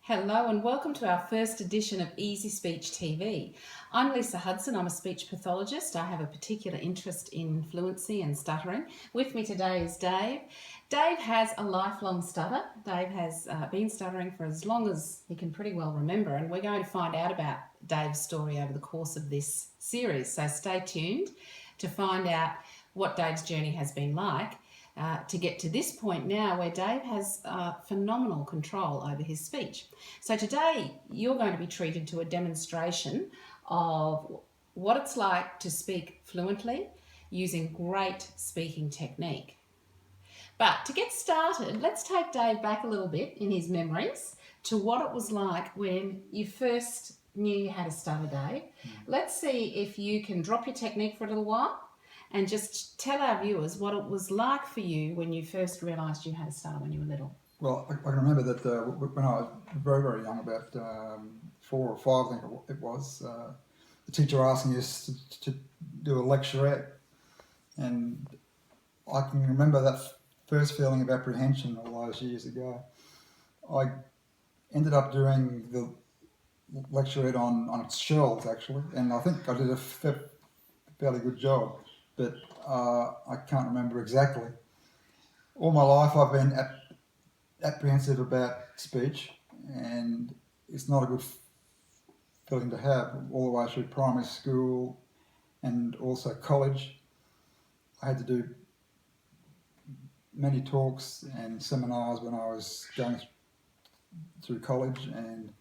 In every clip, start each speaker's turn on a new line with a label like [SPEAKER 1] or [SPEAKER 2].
[SPEAKER 1] Hello and welcome to our first edition of Ezy-Speech TV. I'm Lisa Hudson, I'm a speech pathologist. I have a particular interest in fluency and stuttering. With me today is Dave. Dave has a lifelong stutter. Dave has been stuttering for as long as he can pretty well remember, and we're going to find out about Dave's story over the course of this series. So stay tuned to find out what Dave's journey has been like. To get to this point now where Dave has phenomenal control over his speech. So today you're going to be treated to a demonstration of what it's like to speak fluently using great speaking technique. But to get started, let's take Dave back a little bit in his memories to what it was like when you first knew you had a stutter, Dave. Let's see if you can drop your technique for a little while and just tell our viewers what it was like for you when you first realised you had a stutter when you were little.
[SPEAKER 2] Well, I can remember that when I was very, very young, about 4 or 5, I think it was, the teacher asking us to do a lecturette, and I can remember that first feeling of apprehension all those years ago. I ended up doing the lecturette on shells, actually, and I think I did a fairly good job. But I can't remember exactly. All my life I've been apprehensive about speech, and it's not a good feeling to have all the way through primary school and also college. I had to do many talks and seminars when I was going through college. And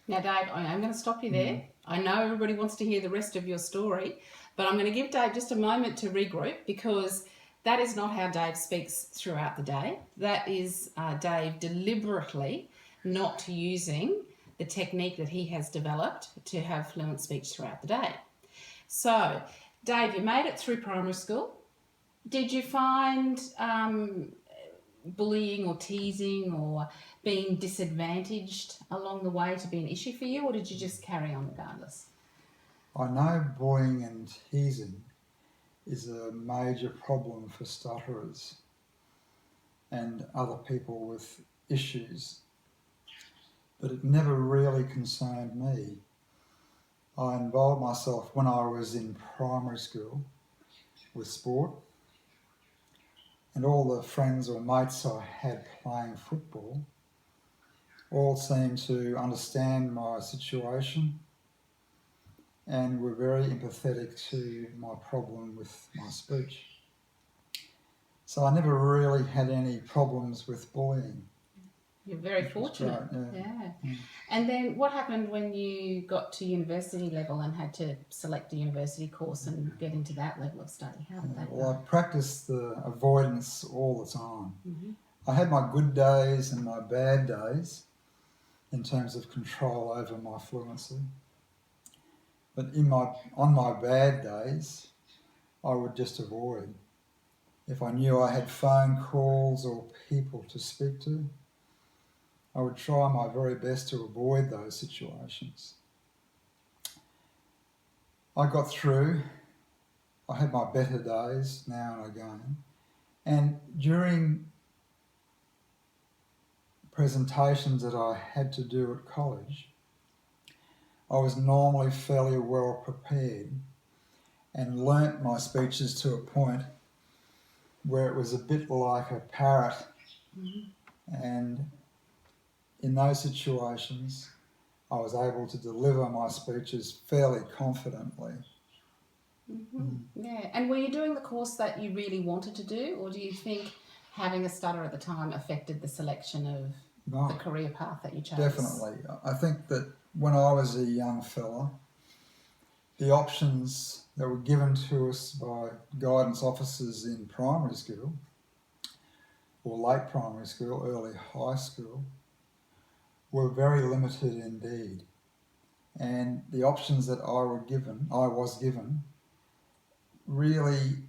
[SPEAKER 1] now, Dave, I'm going to stop you there. I know everybody wants to hear the rest of your story, but I'm going to give Dave just a moment to regroup, because that is not how Dave speaks throughout the day. That is Dave deliberately not using the technique that he has developed to have fluent speech throughout the day. So, Dave, you made it through primary school. Did you find bullying or teasing or being disadvantaged along the way to be an issue for you, or did you just carry on regardless?
[SPEAKER 2] I know bullying and teasing is a major problem for stutterers and other people with issues, but it never really concerned me. I involved myself when I was in primary school with sport, and all the friends or mates I had playing football all seemed to understand my situation and were very empathetic to my problem with my speech. So I never really had any problems with bullying.
[SPEAKER 1] You're very fortunate.
[SPEAKER 2] Great, yeah.
[SPEAKER 1] And then what happened when you got to university level and had to select a university course and get into that level of study? How did that go?
[SPEAKER 2] Well, I practiced the avoidance all the time. I had my good days and my bad days in terms of control over my fluency. But on my bad days, I would just avoid. If I knew I had phone calls or people to speak to, I would try my very best to avoid those situations. I got through. I had my better days now and again. And during presentations that I had to do at college, I was normally fairly well prepared and learnt my speeches to a point where it was a bit like a parrot. And in those situations, I was able to deliver my speeches fairly confidently.
[SPEAKER 1] Yeah, and were you doing the course that you really wanted to do, or do you think having a stutter at the time affected the selection of the career path that you chose?
[SPEAKER 2] Definitely. I think that when I was a young fella, the options that were given to us by guidance officers in primary school, or late primary school, early high school, were very limited indeed. And the options that I was given, really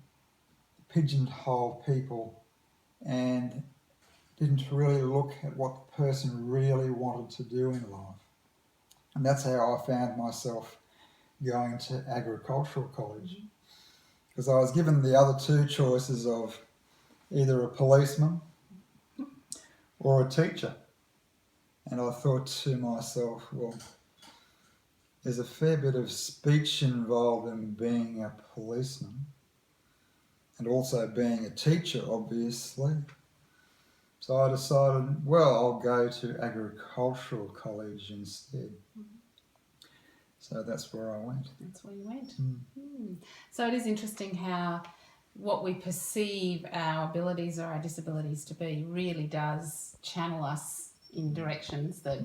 [SPEAKER 2] pigeonholed people and didn't really look at what the person really wanted to do in life. And that's how I found myself going to agricultural college, because I was given the other two choices of either a policeman or a teacher. And I thought to myself, well, there's a fair bit of speech involved in being a policeman and also being a teacher, obviously. So I decided, well, I'll go to agricultural college instead. So that's where I went.
[SPEAKER 1] That's where you went. So it is interesting how what we perceive our abilities or our disabilities to be really does channel us in directions that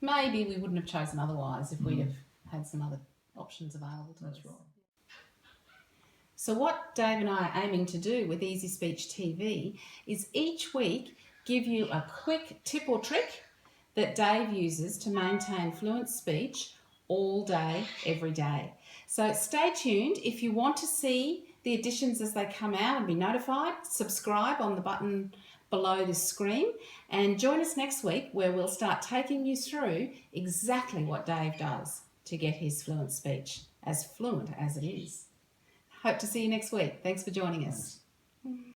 [SPEAKER 1] maybe we wouldn't have chosen otherwise if we'd have had some other options available to us.
[SPEAKER 2] That's right.
[SPEAKER 1] So what Dave and I are aiming to do with Ezy-Speech TV is each week give you a quick tip or trick that Dave uses to maintain fluent speech all day, every day. So stay tuned. If you want to see the editions as they come out and be notified, subscribe on the button below the screen and join us next week where we'll start taking you through exactly what Dave does to get his fluent speech as fluent as it is. Hope to see you next week. Thanks for joining us.
[SPEAKER 2] Thanks.